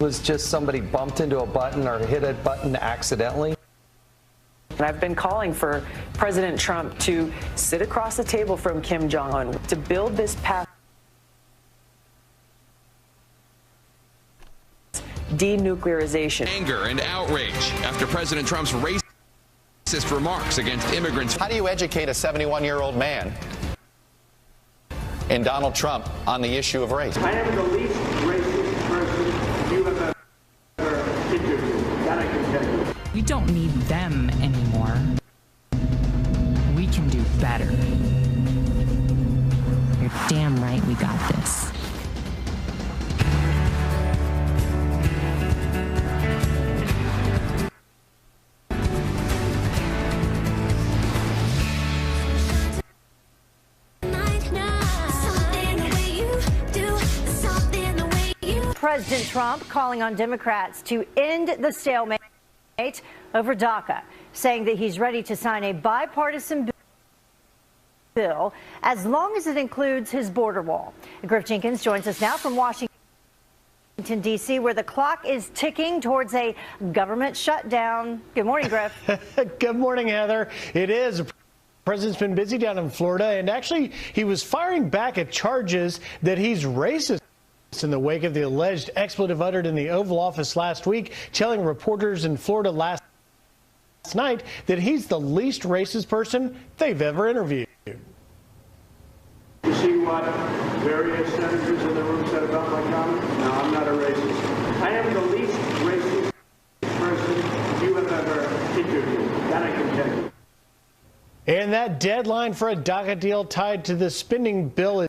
was just somebody bumped into a button or hit a button accidentally. And I've been calling for President Trump to sit across the table from Kim Jong-un to build this path denuclearization. Anger and outrage after President Trump's racist remarks against immigrants. How do you educate a 71-year-old man in Donald Trump on the issue of race? I am the least racist person you have ever interviewed. That I can tell you. We don't need them anymore. We can do better. You're damn right we got this. President Trump calling on Democrats to end the stalemate over DACA, saying that he's ready to sign a bipartisan bill as long as it includes his border wall. Griff Jenkins joins us now from Washington, D.C., where the clock is ticking towards a government shutdown. Good morning, Griff. Good morning, Heather. It is. The president's been busy down in Florida, and actually he was firing back at charges that he's racist in the wake of the alleged expletive uttered in the Oval Office last week, telling reporters in Florida last night that he's the least racist person they've ever interviewed. You see what various senators in the room said about my comments? No, I'm not a racist. I am the least racist person you have ever interviewed. That I can tell you. And that deadline for a DACA deal tied to the spending bill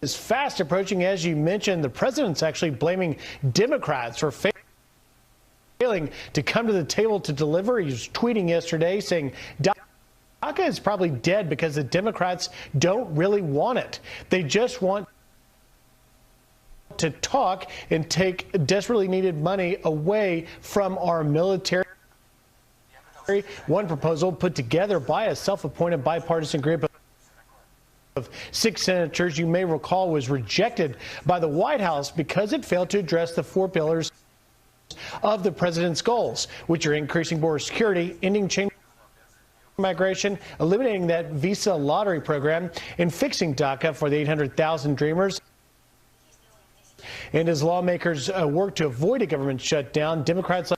is fast approaching. As you mentioned, the president's actually blaming Democrats for failing to come to the table to deliver. He was tweeting yesterday saying DACA is probably dead because the Democrats don't really want it. They just want to talk and take desperately needed money away from our military. One proposal put together by a self-appointed bipartisan group of 6 senators, you may recall, was rejected by the White House because it failed to address the 4 pillars of the president's goals, which are increasing border security, ending chain migration, eliminating that visa lottery program, and fixing DACA for the 800,000 Dreamers. And as lawmakers work to avoid a government shutdown, Democrats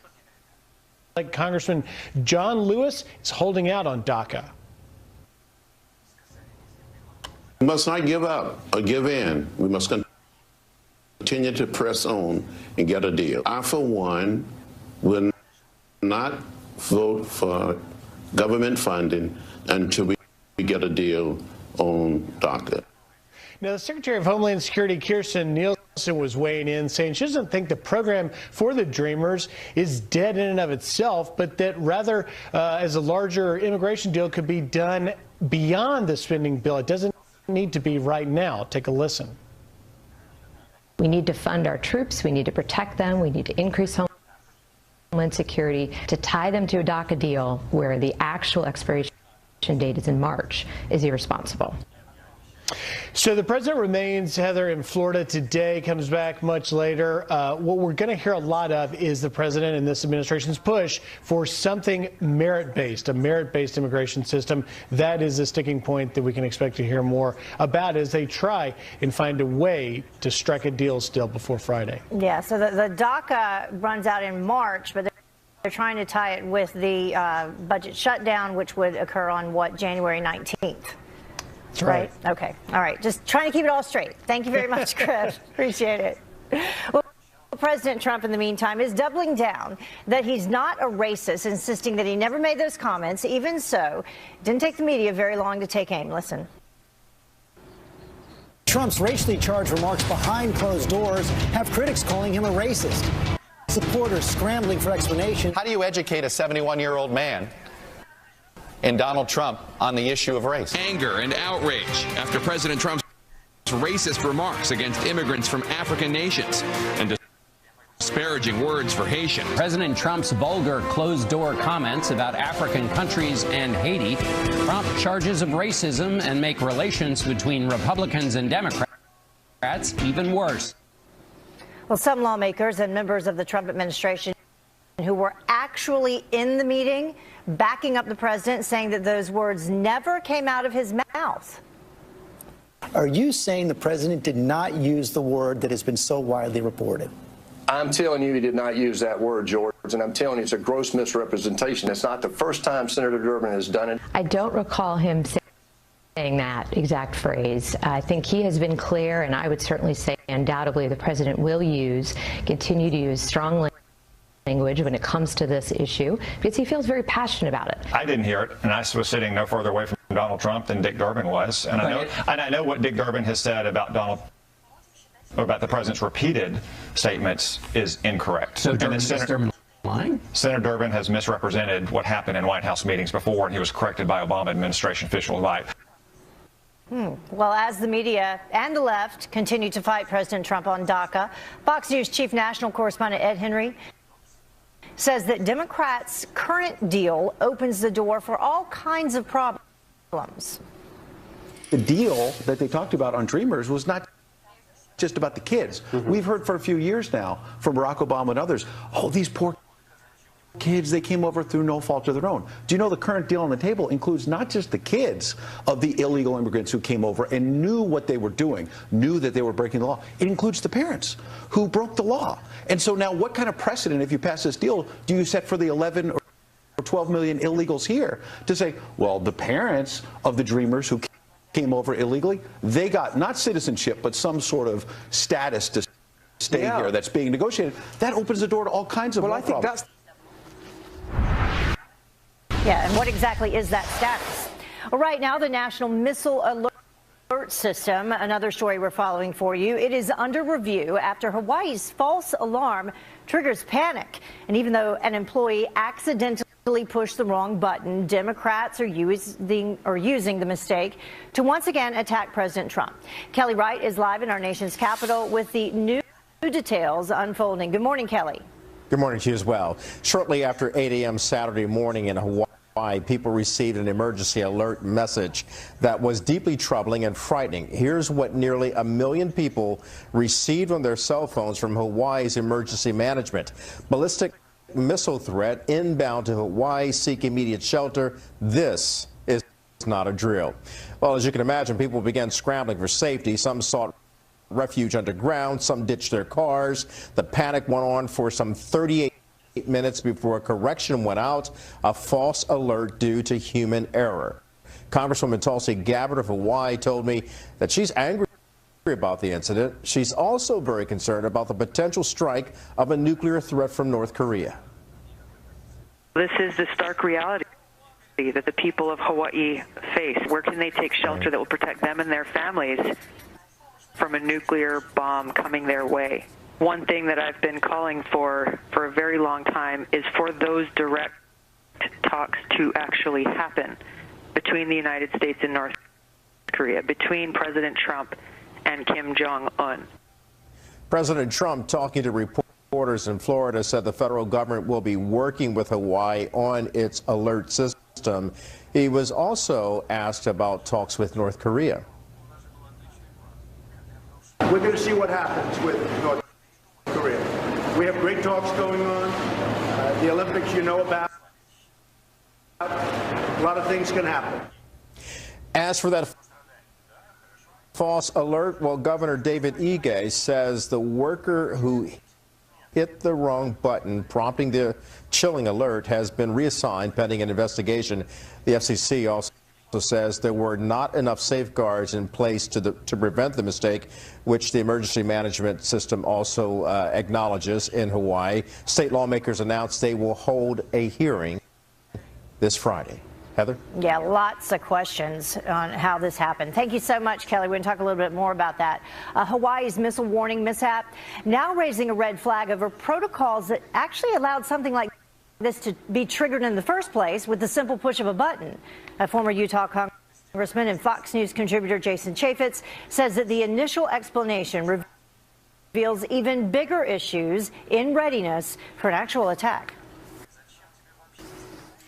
like Congressman John Lewis is holding out on DACA. We must not give up or give in. We must continue to press on and get a deal. I, for one, will not vote for government funding until we get a deal on DACA. Now, the Secretary of Homeland Security, Kirstjen Nielsen, was weighing in, saying she doesn't think the program for the Dreamers is dead in and of itself, but that rather, as a larger immigration deal could be done beyond the spending bill. It doesn't need to be right now. Take a listen. We need to fund our troops. We need to protect them. We need to increase homeland security. To tie them to a DACA deal where the actual expiration date is in March is irresponsible. So the president remains, Heather, in Florida today, comes back much later. What we're going to hear a lot of is the president and this administration's push for something merit-based, a merit-based immigration system. That is a sticking point that we can expect to hear more about as they try and find a way to strike a deal still before Friday. Yeah, so the DACA runs out in March, but they're trying to tie it with the budget shutdown, which would occur on, January 19th. That's right. Okay. All right. Just trying to keep it all straight. Thank you very much, Chris. Appreciate it. Well, President Trump, in the meantime, is doubling down that he's not a racist, insisting that he never made those comments. Even so, it didn't take the media very long to take aim. Listen. Trump's racially charged remarks behind closed doors have critics calling him a racist. Supporters scrambling for explanation. How do you educate a 71-year-old man in Donald Trump on the issue of race? Anger and outrage after President Trump's racist remarks against immigrants from African nations and disparaging words for Haitian. President Trump's vulgar closed-door comments about African countries and Haiti prompt charges of racism and make relations between Republicans and Democrats even worse. Well, some lawmakers and members of the Trump administration who were actually in the meeting backing up the president, saying that those words never came out of his mouth. Are you saying the president did not use the word that has been so widely reported? I'm telling you he did not use that word, George, and I'm telling you it's a gross misrepresentation. It's not the first time Senator Durbin has done it. I don't recall him saying that exact phrase. I think he has been clear, and I would certainly say undoubtedly the president will continue to use strong language when it comes to this issue, because he feels very passionate about it. I didn't hear it, and I was sitting no further away from Donald Trump than Dick Durbin was, and I know what Dick Durbin has said about the president's repeated statements is incorrect. So Durbin lying? Senator Durbin has misrepresented what happened in White House meetings before, and he was corrected by Obama administration officials alike. Well, as the media and the left continue to fight President Trump on DACA, Fox News chief national correspondent Ed Henry says that Democrats' current deal opens the door for all kinds of problems. The deal that they talked about on Dreamers was not just about the kids. We've heard for a few years now from Barack Obama and others, oh, these poor kids, they came over through no fault of their own. Do you know the current deal on the table includes not just the kids of the illegal immigrants who came over and knew what they were doing, knew that they were breaking the law. It includes the parents who broke the law. And so now what kind of precedent, if you pass this deal, do you set for the 11 or 12 million illegals here to say, well, the parents of the Dreamers who came over illegally, they got not citizenship, but some sort of status to stay here that's being negotiated. That opens the door to all kinds of problems. Yeah, and what exactly is that status? Well, right now, the National Missile Alert System, another story we're following for you, it is under review after Hawaii's false alarm triggers panic. And even though an employee accidentally pushed the wrong button, Democrats are using the mistake to once again attack President Trump. Kelly Wright is live in our nation's capital with the new details unfolding. Good morning, Kelly. Good morning to you as well. Shortly after 8 a.m. Saturday morning in Hawaii, people received an emergency alert message that was deeply troubling and frightening. Here's what nearly 1 million people received on their cell phones from Hawaii's emergency management. Ballistic missile threat inbound to Hawaii, seek immediate shelter. This is not a drill. Well, as you can imagine, people began scrambling for safety. Some sought refuge underground, some ditched their cars. The panic went on for some 38 minutes before a correction went out, a false alert due to human error. Congresswoman Tulsi Gabbard of Hawaii told me that she's angry about the incident. She's also very concerned about the potential strike of a nuclear threat from North Korea. This is the stark reality that the people of Hawaii face. Where can they take shelter that will protect them and their families from a nuclear bomb coming their way? One thing that I've been calling for a very long time is for those direct talks to actually happen between the United States and North Korea, between President Trump and Kim Jong-un. President Trump, talking to reporters in Florida, said the federal government will be working with Hawaii on its alert system. He was also asked about talks with North Korea. We're going to see what happens with North Korea. We have great talks going on. The Olympics, you know about. A lot of things can happen. As for that false alert, well, Governor David Ige says the worker who hit the wrong button, prompting the chilling alert, has been reassigned pending an investigation. The FCC also says there were not enough safeguards in place to prevent the mistake, which the emergency management system also acknowledges in Hawaii. State lawmakers announced they will hold a hearing this Friday. Heather? Yeah, lots of questions on how this happened. Thank you so much, Kelly. We're going to talk a little bit more about that. Hawaii's missile warning mishap now raising a red flag over protocols that actually allowed something like this to be triggered in the first place with the simple push of a button. A former Utah congressman and Fox News contributor Jason Chaffetz says that the initial explanation reveals even bigger issues in readiness for an actual attack.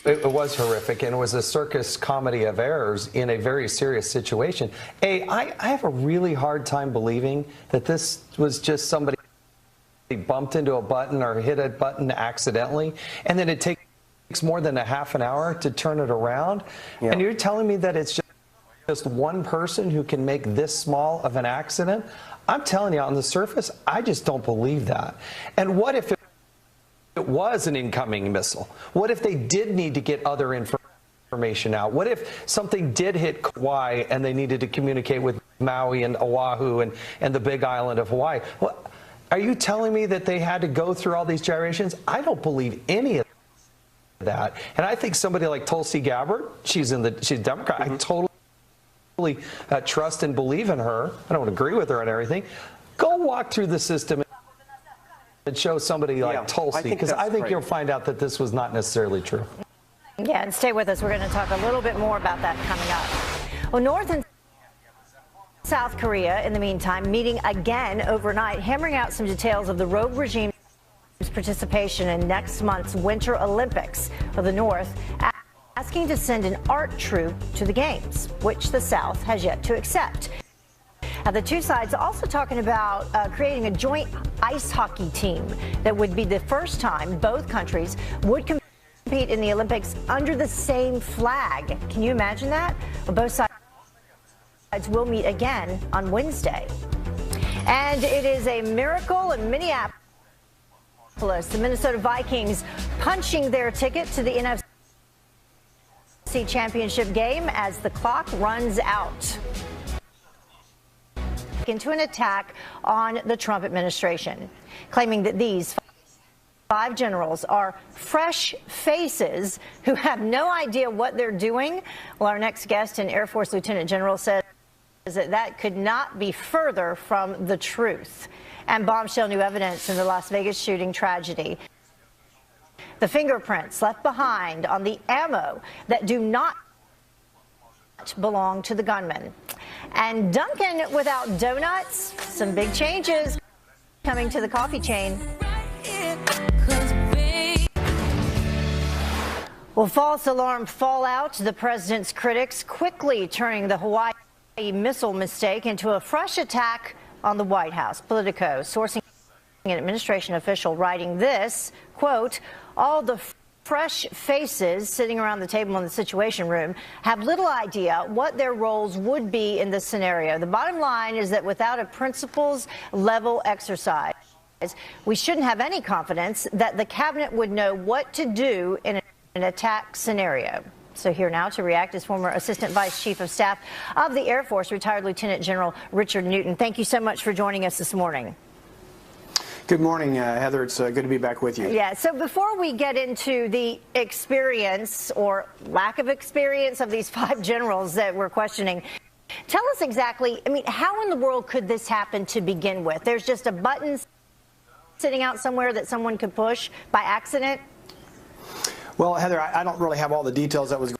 It was horrific, and it was a circus comedy of errors in a very serious situation. I have a really hard time believing that this was just somebody bumped into a button or hit a button accidentally, and then it takes more than a half an hour to turn it around. Yeah. And you're telling me that it's just one person who can make this small of an accident? I'm telling you, on the surface, I just don't believe that. And what if it was an incoming missile? What if they did need to get other information out? What if something did hit Kauai and they needed to communicate with Maui and Oahu and the big island of Hawaii? Well, are you telling me that they had to go through all these gyrations? I don't believe any of that. And I think somebody like Tulsi Gabbard, she's a Democrat. I totally trust and believe in her. I don't agree with her on everything. Go walk through the system and show somebody like Tulsi, because I think you'll find out that this was not necessarily true. Yeah, and stay with us. We're going to talk a little bit more about that coming up. Well, North and South Korea, in the meantime, meeting again overnight, hammering out some details of the rogue regime's participation in next month's Winter Olympics of the North, asking to send an art troupe to the Games, which the South has yet to accept. Now, the two sides also talking about creating a joint ice hockey team that would be the first time both countries would compete in the Olympics under the same flag. Can you imagine that? Well, both sides will meet again on Wednesday. And it is a miracle in Minneapolis. The Minnesota Vikings punching their ticket to the NFC Championship game as the clock runs out. Into an attack on the Trump administration, claiming that these 5 generals are fresh faces who have no idea what they're doing. Well, our next guest, an Air Force Lieutenant General, says that could not be further from the truth. And bombshell new evidence in the Las Vegas shooting tragedy. The fingerprints left behind on the ammo that do not belong to the gunman. And Dunkin' without donuts, some big changes coming to the coffee chain. Well, false alarm fallout. The president's critics quickly turning the Hawaii missile mistake into a fresh attack on the White House. Politico sourcing an administration official writing this, quote, all the fresh faces sitting around the table in the Situation Room have little idea what their roles would be in this scenario. The bottom line is that without a principles-level exercise, we shouldn't have any confidence that the cabinet would know what to do in an attack scenario. So here now to react is former Assistant Vice Chief of Staff of the Air Force, retired Lieutenant General Richard Newton. Thank you so much for joining us this morning. Good morning, Heather. It's good to be back with you. Yeah, so before we get into the experience or lack of experience of these 5 generals that we're questioning, tell us exactly, I mean, how in the world could this happen to begin with? There's just a button sitting out somewhere that someone could push by accident? Well, Heather, I don't really have all the details that was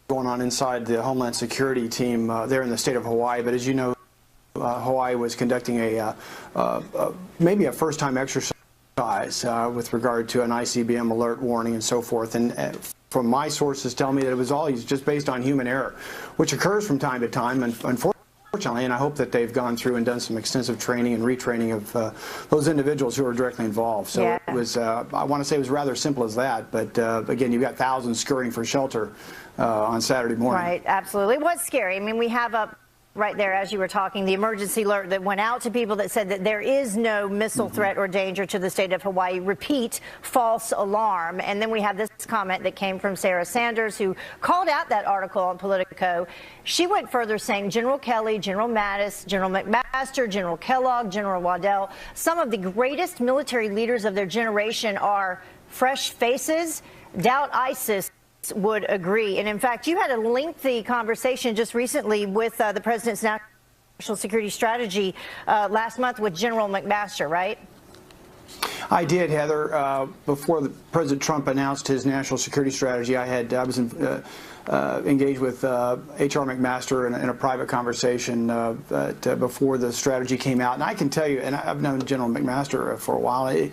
going on inside the Homeland Security team there in the state of Hawaii, but as you know, Hawaii was conducting maybe a first-time exercise with regard to an ICBM alert warning and so forth. And from my sources tell me that it was all just based on human error, which occurs from time to time, and unfortunately, and I hope that they've gone through and done some extensive training and retraining of those individuals who are directly involved. So yeah. It was, I want to say it was rather simple as that, but again, you've got thousands scurrying for shelter on Saturday morning. Right, absolutely. It was scary. I mean, we have up right there, as you were talking, the emergency alert that went out to people that said that there is no missile threat or danger to the state of Hawaii. Repeat, false alarm. And then we have this comment that came from Sarah Sanders, who called out that article on Politico. She went further, saying General Kelly, General Mattis, General McMaster, General Kellogg, General Waddell, some of the greatest military leaders of their generation are fresh faces. Doubt ISIS would agree. And in fact, you had a lengthy conversation just recently with the president's national security strategy last month with General McMaster, right? I did, Heather. Before President Trump announced his national security strategy, I was engaged with H.R. McMaster in a private conversation before the strategy came out. And I can tell you, and I've known General McMaster for a while,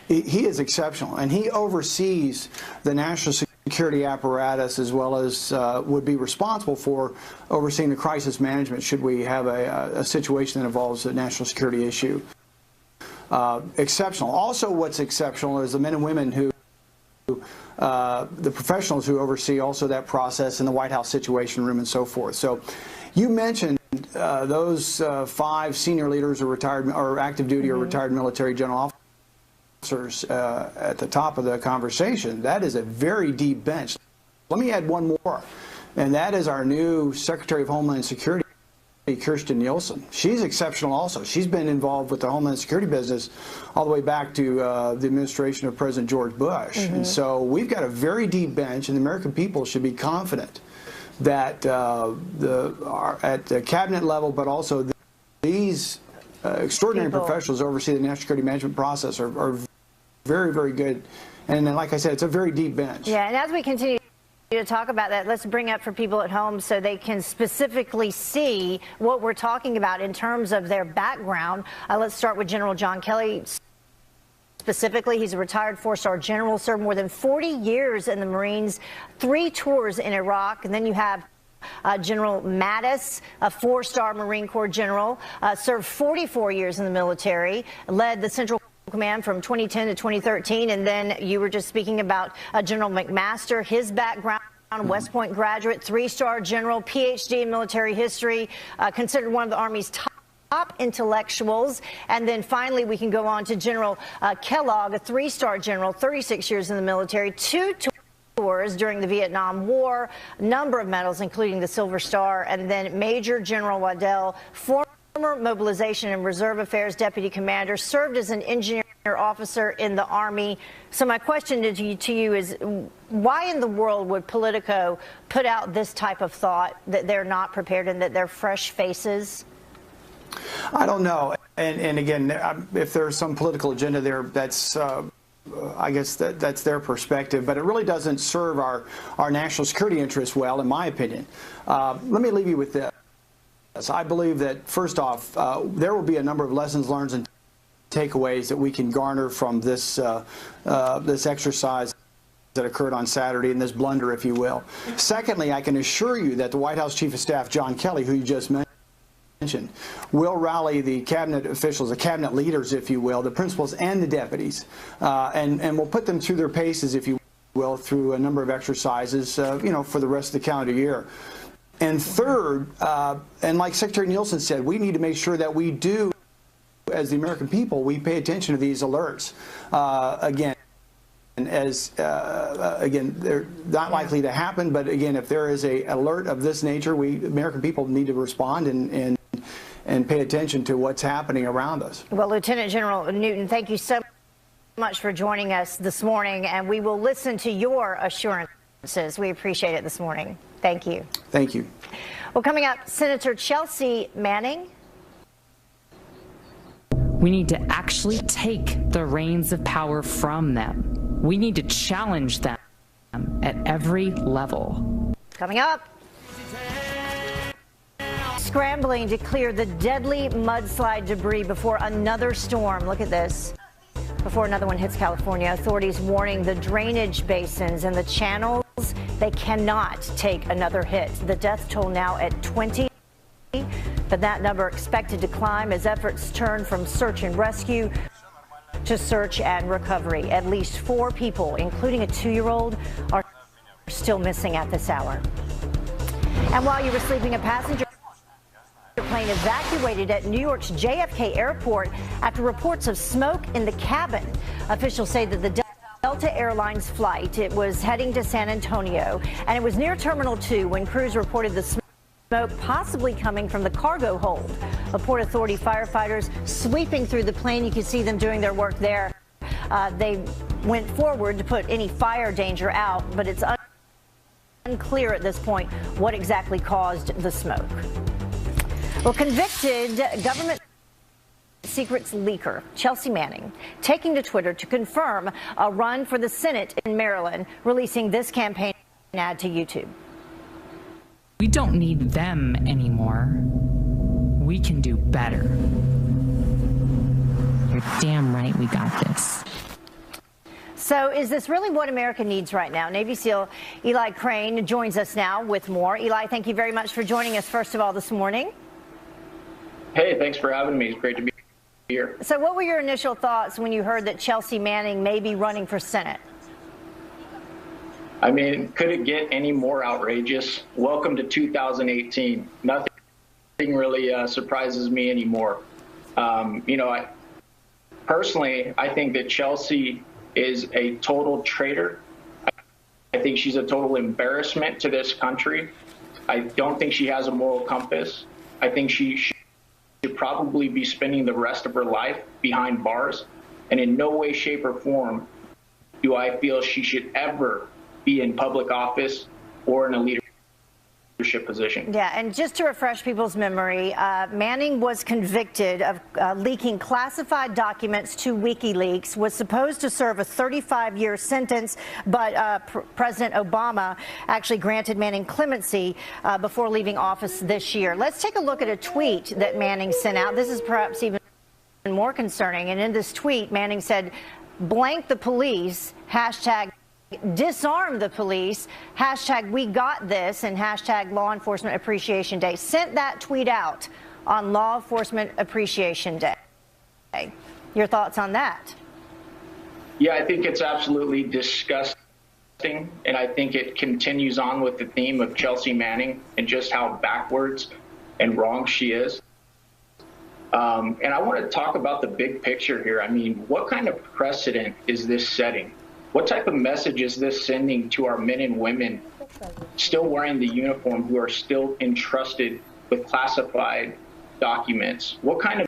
he is exceptional, and he oversees the national security apparatus as well as would be responsible for overseeing the crisis management should we have a situation that involves a national security issue. exceptional. Also, what's exceptional is the men and women who, the professionals who oversee also that process in the White House Situation Room and so forth. So you mentioned those 5 senior leaders or retired or active duty or retired military general officers at the top of the conversation. That is a very deep bench. Let me add one more, and that is our new Secretary of Homeland Security, Kirstjen Nielsen. She's exceptional also. She's been involved with the Homeland Security business all the way back to the administration of President George Bush. And so we've got a very deep bench, and the American people should be confident that at the cabinet level, but also these extraordinary professionals who oversee the national security management process are very, very good. And then, like I said, it's a very deep bench. Yeah, and as we continue to talk about that, let's bring up for people at home so they can specifically see what we're talking about in terms of their background. Let's start with General John Kelly. Specifically, he's a retired 4-star general, served more than 40 years in the Marines, 3 tours in Iraq. And then you have General Mattis, a 4-star Marine Corps general, served 44 years in the military, led the Central Command from 2010 to 2013. And then you were just speaking about General McMaster, his background. West Point graduate, 3-star general, PhD in military history, considered one of the Army's top intellectuals. And then finally, we can go on to General Kellogg, a 3-star general, 36 years in the military, 2 tours during the Vietnam War, number of medals, including the Silver Star. And then Major General Waddell, former Mobilization and Reserve Affairs Deputy Commander, served as an engineer officer in the Army. So my question to you is, why in the world would Politico put out this type of thought that they're not prepared and that they're fresh faces? I don't know. And again, if there's some political agenda there, that's I guess that's their perspective, but it really doesn't serve our national security interests well, in my opinion. Let me leave you with this. I believe that, first off, there will be a number of lessons learned and takeaways that we can garner from this this exercise that occurred on Saturday, and this blunder, if you will. Secondly, I can assure you that the White House Chief of Staff, John Kelly, who you just mentioned, will rally the cabinet officials, the cabinet leaders, if you will, the principals and the deputies, and will put them through their paces, if you will, through a number of exercises, you know, for the rest of the calendar year. And third, and like Secretary Nielsen said, we need to make sure that we do, as the American people, we pay attention to these alerts. Again, again, they're not likely to happen, but again, if there is a alert of this nature, we American people need to respond and pay attention to what's happening around us. Well, Lieutenant General Newton, thank you so much for joining us this morning, and we will listen to your assurances. We appreciate it this morning. Thank you. Thank you. Well, coming up, Senator Chelsea Manning. We need to actually take the reins of power from them. We need to challenge them at every level. Coming up, scrambling to clear the deadly mudslide debris before another storm. Look at this. Before another one hits California, authorities warning the drainage basins and the channels, they cannot take another hit. The death toll now at 20, but that number expected to climb as efforts turn from search and rescue to search and recovery. At least 4 people, including a 2-year-old, are still missing at this hour. And while you were sleeping, a passenger plane evacuated at New York's JFK airport after reports of smoke in the cabin. Officials say that the Delta Airlines flight, it was heading to San Antonio, and it was near Terminal 2 when crews reported the smoke possibly coming from the cargo hold. Port Authority firefighters sweeping through the plane. You can see them doing their work there. They went forward to put any fire danger out, but it's unclear at this point what exactly caused the smoke. Well, convicted government secrets leaker Chelsea Manning taking to Twitter to confirm a run for the Senate in Maryland, releasing this campaign ad to YouTube. We don't need them anymore. We can do better. You're damn right we got this. So is this really what America needs right now? Navy SEAL Eli Crane joins us now with more. Eli, thank you very much for joining us, first of all, this morning. Hey, thanks for having me. It's great to be year. So what were your initial thoughts when you heard that Chelsea Manning may be running for Senate? I mean, could it get any more outrageous? Welcome to 2018. Nothing really surprises me anymore. Personally, I think that Chelsea is a total traitor. I think she's a total embarrassment to this country. I don't think she has a moral compass. I think she should probably be spending the rest of her life behind bars. And in no way, shape, or form do I feel she should ever be in public office or in a leadership position. Yeah, and just to refresh people's memory, Manning was convicted of leaking classified documents to WikiLeaks, was supposed to serve a 35-year sentence, but President Obama actually granted Manning clemency before leaving office this year. Let's take a look at a tweet that Manning sent out. This is perhaps even more concerning. And in this tweet, Manning said, "Blank the police, hashtag disarm the police, hashtag we got this, and hashtag Law Enforcement Appreciation Day." Sent that tweet out on Law Enforcement Appreciation Day. Your thoughts on that? Yeah, I think it's absolutely disgusting, and I think it continues on with the theme of Chelsea Manning and just how backwards and wrong she is. And I want to talk about the big picture here. I mean, what kind of precedent is this setting? What type of message is this sending to our men and women still wearing the uniform who are still entrusted with classified documents? What kind of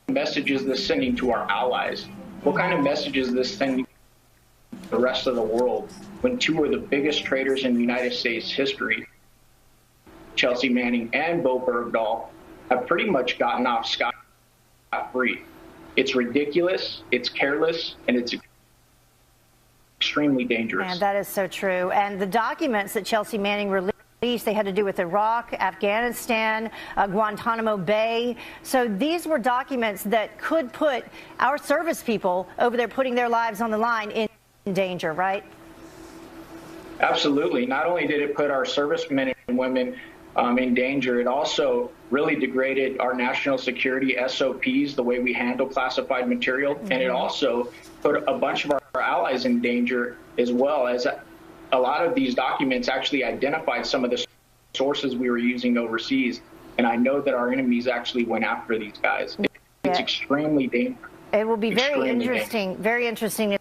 message is this sending to our allies? What kind of message is this sending to the rest of the world when two of the biggest traitors in United States history, Chelsea Manning and Bo Bergdahl, have pretty much gotten off scot-free? It's ridiculous, it's careless, and it's extremely dangerous. And that is so true. And the documents that Chelsea Manning released, they had to do with Iraq, Afghanistan, Guantanamo Bay. So these were documents that could put our service people over there putting their lives on the line in danger, right? Absolutely. Not only did it put our servicemen and women in danger, it also really degraded our national security SOPs, the way we handle classified material, and it also put a bunch of our allies in danger as well, as a lot of these documents actually identified some of the sources we were using overseas. And I know that our enemies actually went after these guys. It's extremely dangerous. It will be very interesting to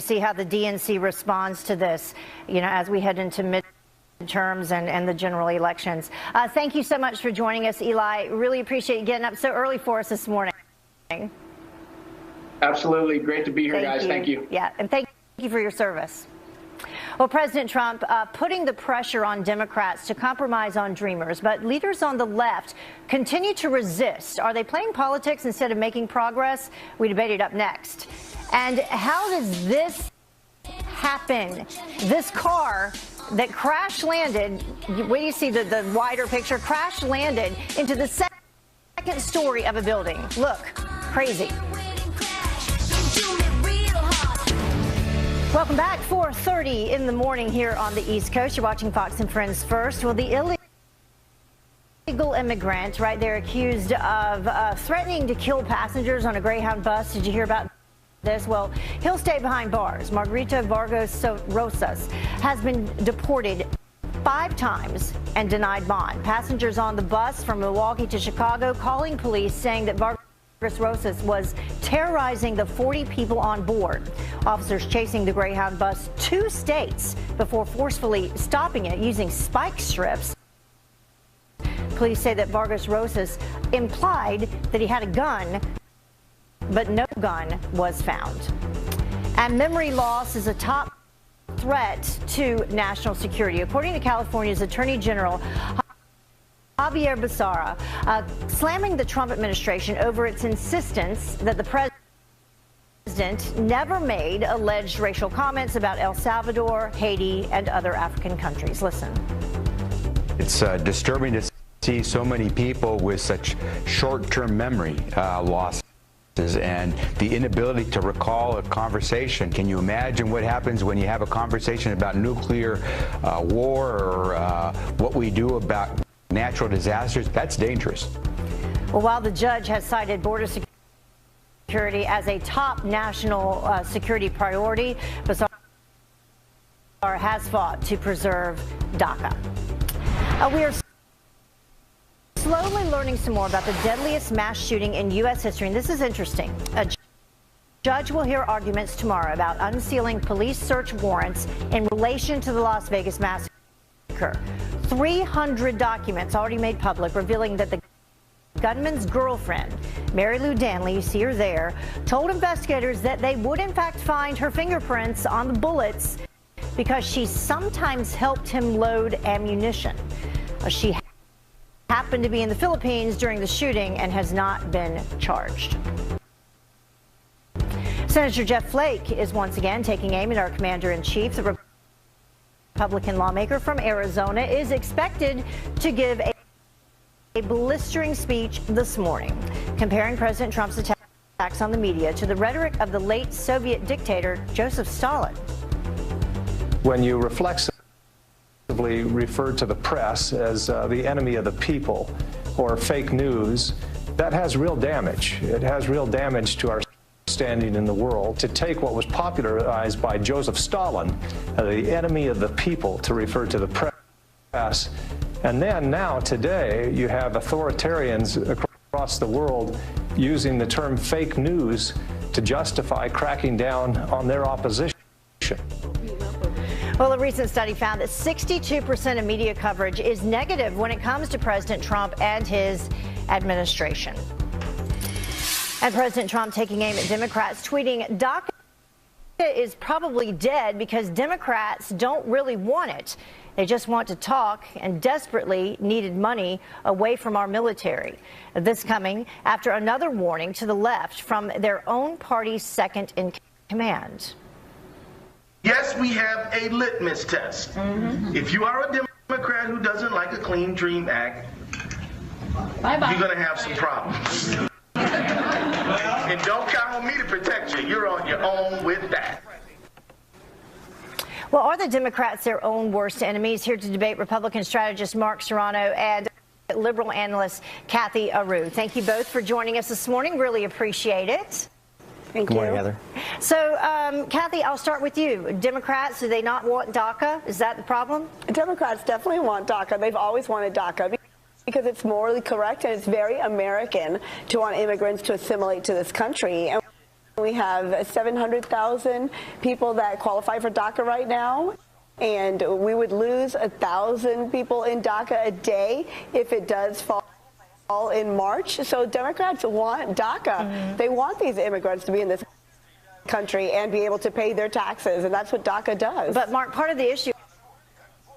see how the DNC responds to this, as we head into midterms and the general elections. Thank you so much for joining us, Eli. Really appreciate you getting up so early for us this morning. Absolutely. Great to be here, guys. Thank you. Yeah, and thank you for your service. Well, President Trump putting the pressure on Democrats to compromise on Dreamers, but leaders on the left continue to resist. Are they playing politics instead of making progress? We debate it up next. And how does this happen? This car that crash landed, wait do you see the wider picture, crash landed into the second story of a building. Look, crazy. Welcome back. 4:30 in the morning here on the East Coast. You're watching Fox and Friends First. Well, the illegal immigrant right there accused of threatening to kill passengers on a Greyhound bus. Did you hear about this? Well, he'll stay behind bars. Margarita Vargas Rosas has been deported 5 times and denied bond. Passengers on the bus from Milwaukee to Chicago calling police saying that Vargas Rosas was terrorizing the 40 people on board. Officers chasing the Greyhound bus 2 states before forcefully stopping it using spike strips. Police say that Vargas Rosas implied that he had a gun, but no gun was found. And memory loss is a top threat to national security. According to California's Attorney General Javier Becerra, slamming the Trump administration over its insistence that the president never made alleged racial comments about El Salvador, Haiti, and other African countries. Listen. It's disturbing to see so many people with such short-term memory loss and the inability to recall a conversation. Can you imagine what happens when you have a conversation about nuclear war or what we do about natural disasters? That's dangerous. Well, while the judge has cited border security as a top national security priority. Basar has fought to preserve DACA. We are slowly learning some more about the deadliest mass shooting in U.S. history, and this is interesting. A judge will hear arguments tomorrow about unsealing police search warrants in relation to the Las Vegas massacre. 300 documents already made public revealing that the gunman's girlfriend, Mary Lou Danley, you see her there, told investigators that they would in fact find her fingerprints on the bullets because she sometimes helped him load ammunition. She happened to be in the Philippines during the shooting and has not been charged. Senator Jeff Flake is once again taking aim at our commander-in-chief. The Republican lawmaker from Arizona is expected to give a blistering speech this morning, comparing President Trump's attacks on the media to the rhetoric of the late Soviet dictator Joseph Stalin. When you reflexively refer to the press as the enemy of the people or fake news, that has real damage. It has real damage to our standing in the world. To take what was popularized by Joseph Stalin, the enemy of the people, to refer to the press. And then now, today, you have authoritarians across the world using the term fake news to justify cracking down on their opposition. Well, a recent study found that 62% of media coverage is negative when it comes to President Trump and his administration. And President Trump taking aim at Democrats, tweeting, DACA is probably dead because Democrats don't really want it. They just want to talk and desperately needed money away from our military. This coming after another warning to the left from their own party's second in command. Yes, we have a litmus test. If you are a Democrat who doesn't like a Clean Dream Act, you're going to have some problems. And don't count on me to protect you. You're on your own with that. Well, are the Democrats their own worst enemies? Here to debate Republican strategist Mark Serrano and liberal analyst Kathy Aru. Thank you both for joining us this morning. Really appreciate it. Thank you. Good morning, Heather. So, Kathy, I'll start with you. Democrats, do they not want DACA? Is that the problem? Democrats definitely want DACA. They've always wanted DACA because it's morally correct and it's very American to want immigrants to assimilate to this country. And we have 700,000 people that qualify for DACA right now, and we would lose 1,000 people in DACA a day if it does fall in March. So Democrats want DACA. They want these immigrants to be in this country and be able to pay their taxes, and that's what DACA does. But, Mark, part of the issue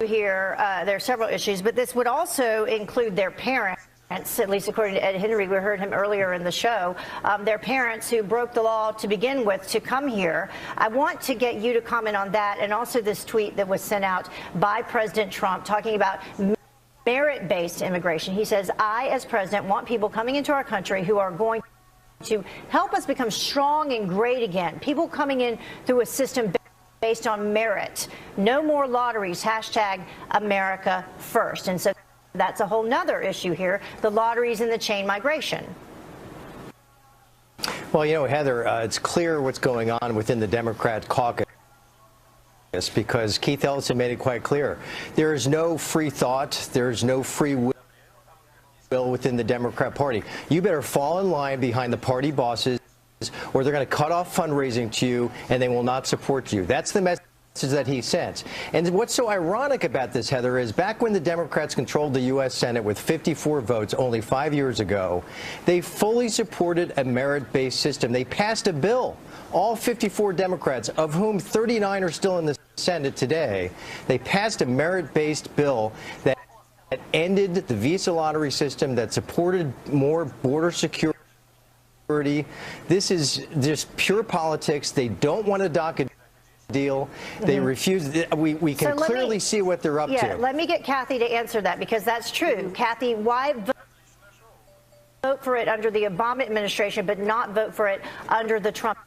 here, there are several issues, but this would also include their parents. At least according to Ed Henry, we heard him earlier in the show, their parents who broke the law to begin with to come here. I want to get you to comment on that, and also this tweet that was sent out by President Trump talking about merit-based immigration. He says, I, as president, want people coming into our country who are going to help us become strong and great again. People coming in through a system based on merit. No more lotteries, hashtag America first. And so that's a whole nother issue here, the lotteries and the chain migration. Well, you know, Heather, it's clear what's going on within the Democrat caucus, because Keith Ellison made it quite clear. There is no free thought. There is no free will within the Democrat Party. You better fall in line behind the party bosses, or they're going to cut off fundraising to you, and they will not support you. That's the message that he sent. And what's so ironic about this, Heather, is back when the Democrats controlled the U.S. Senate with 54 votes only 5 years ago, they fully supported a merit-based system. They passed a bill, all 54 Democrats, of whom 39 are still in the Senate today. They passed a merit-based bill that ended the visa lottery system, that supported more border security. This is just pure politics. They don't want a DACA deal. They refuse. We can clearly see what they're up to. Let me get Kathy to answer that, because that's true. Kathy, why vote for it under the Obama administration but not vote for it under the Trump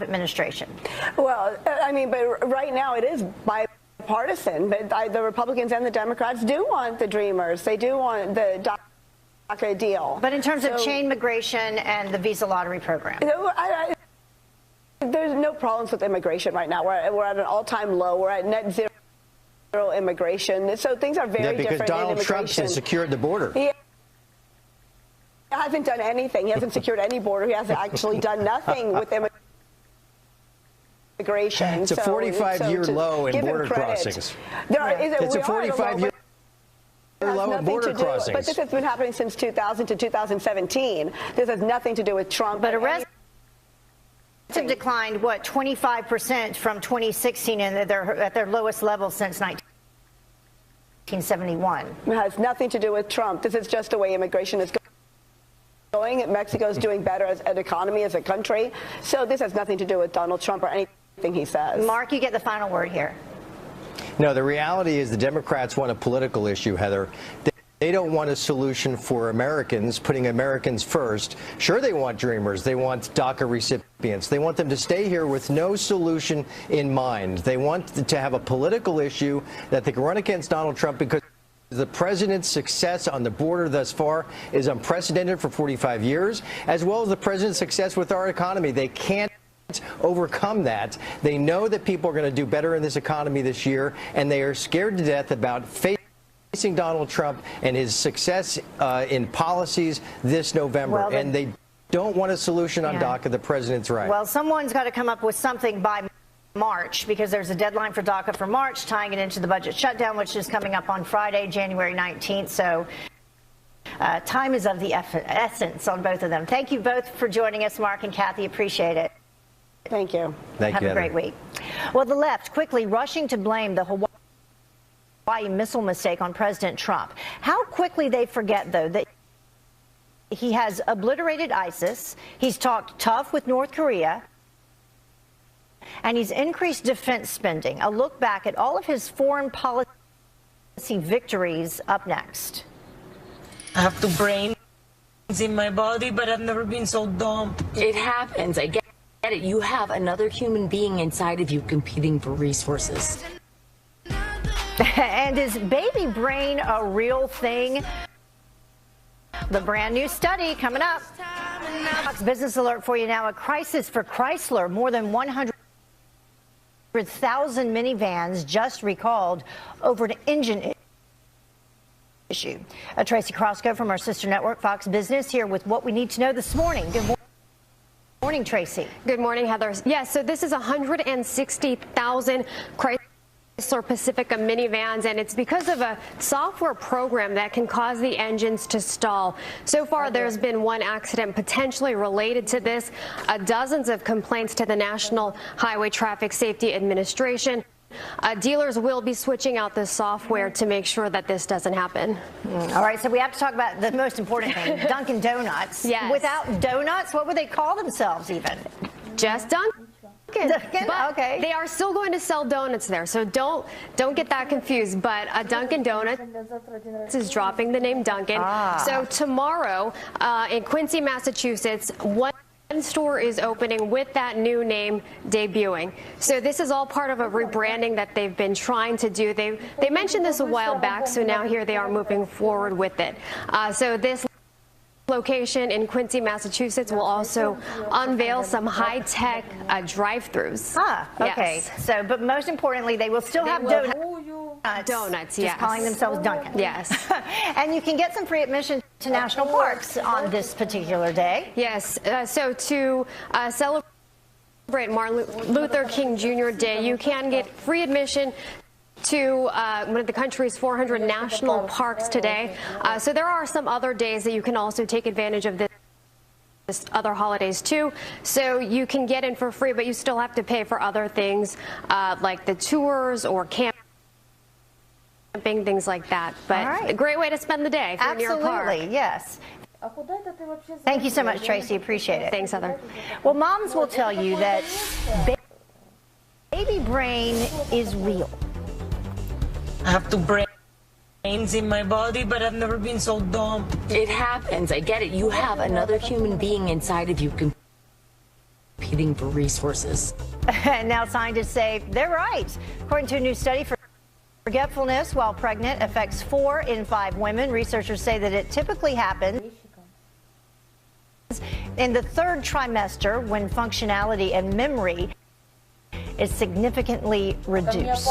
administration? Well, I mean, but right now it is bipartisan. But the Republicans and the Democrats do want the Dreamers. They do want the DACA deal. But in terms of chain migration and the visa lottery program. There's no problems with immigration right now. We're at an all-time low. We're at net zero immigration. So things are very different in because Donald Trump has secured the border. He hasn't done anything. He hasn't secured any border. He hasn't actually done nothing with immigration. It's a 45-year low in border crossings. It's a 45-year low in border crossings. But this has been happening since 2000 to 2017. This has nothing to do with Trump. But arrests have declined, what, 25% from 2016, and they're at their lowest level since 1971. It has nothing to do with Trump. This is just the way immigration is going. Mexico's doing better as an economy, as a country. So this has nothing to do with Donald Trump or anything he says. Mark, you get the final word here. No, the reality is the Democrats want a political issue, Heather. They don't want a solution for Americans, putting Americans first. Sure, they want dreamers. They want DACA recipients. They want them to stay here with no solution in mind. They want to have a political issue that they can run against Donald Trump because the president's success on the border thus far is unprecedented for 45 years, as well as the president's success with our economy. They can't overcome that. They know that people are going to do better in this economy this year, and they are scared to death about facing Donald Trump and his success in policies this November. Well, and they don't want a solution on DACA. The president's right. Well, someone's got to come up with something by March, because there's a deadline for DACA for March, tying it into the budget shutdown, which is coming up on Friday, January 19th. So time is of the essence on both of them. Thank you both for joining us, Mark and Kathy. Appreciate it. Thank you. Have a great week. Well, the left quickly rushing to blame the Hawaii missile mistake on President Trump. How quickly they forget, though, that he has obliterated ISIS, he's talked tough with North Korea, and he's increased defense spending. A look back at all of his foreign policy victories up next. I have two brains in my body, but I've never been so dumb. It happens. I get it. You have another human being inside of you competing for resources. And is baby brain a real thing? The brand new study coming up. Fox Business Alert for you now. A crisis for Chrysler. More than 100,000 minivans just recalled over an engine issue. Tracy Crosco from our sister network, Fox Business, here with what we need to know this morning. Good morning, Tracy. Good morning, Heather. Yes, so this is 160,000 Chrysler Pacifica minivans, and it's because of a software program that can cause the engines to stall. So far, there's been one accident potentially related to this, dozens of complaints to the National Highway Traffic Safety Administration. Dealers will be switching out this software to make sure that this doesn't happen. All right, so we have to talk about the most important thing, Dunkin' Donuts. Yes. Without donuts, what would they call themselves even? Just Dunkin'. But okay. They are still going to sell donuts there, so don't get that confused. But Dunkin' Donuts is dropping the name Dunkin'. So tomorrow in Quincy, Massachusetts, one store is opening with that new name debuting. So this is all part of a rebranding that they've been trying to do. They mentioned this a while back, so now here they are moving forward with it. So this location in Quincy, Massachusetts will also unveil some high-tech drive-thrus. Okay. Yes. So, but most importantly, they will still have donuts. Donuts, just calling themselves Dunkin'. Yes. And you can get some free admission to national parks on this particular day. Yes. So to celebrate Martin Luther King Jr. Day, you can get free admission to one of the country's 400 national parks today. So there are some other days that you can also take advantage of this other holidays too. So you can get in for free, but you still have to pay for other things like the tours or camping, things like that. But a great way to spend the day if you're near a park. Absolutely, yes. Thank you so much, Tracy. Appreciate it. Thanks, Heather. Well, moms will tell you that baby brain is real. I have two brains in my body, but I've never been so dumb. It happens. I get it. You have another human being inside of you competing for resources. And now scientists say they're right. According to a new study for Forgetfulness while pregnant affects 4 in 5 women. Researchers say that it typically happens in the 3rd trimester when functionality and memory is significantly reduced.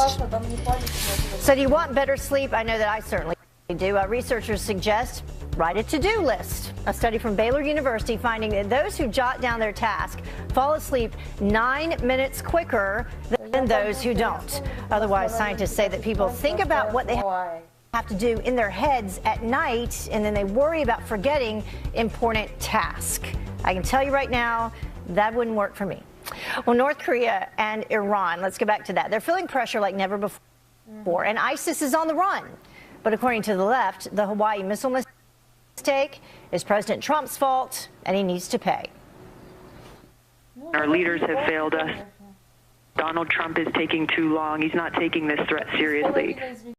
So do you want better sleep? I know that I certainly do. Researchers suggest write a to-do list. A study from Baylor University finding that those who jot down their task fall asleep 9 minutes quicker than those who don't. Otherwise, scientists say that people think about what they have to do in their heads at night, and then they worry about forgetting important tasks. I can tell you right now, that wouldn't work for me. Well, North Korea and Iran, let's go back to that. They're feeling pressure like never before, and ISIS is on the run. But according to the left, the Hawaii missile mistake is President Trump's fault, and he needs to pay. Our leaders have failed us. Donald Trump is taking too long. He's not taking this threat seriously.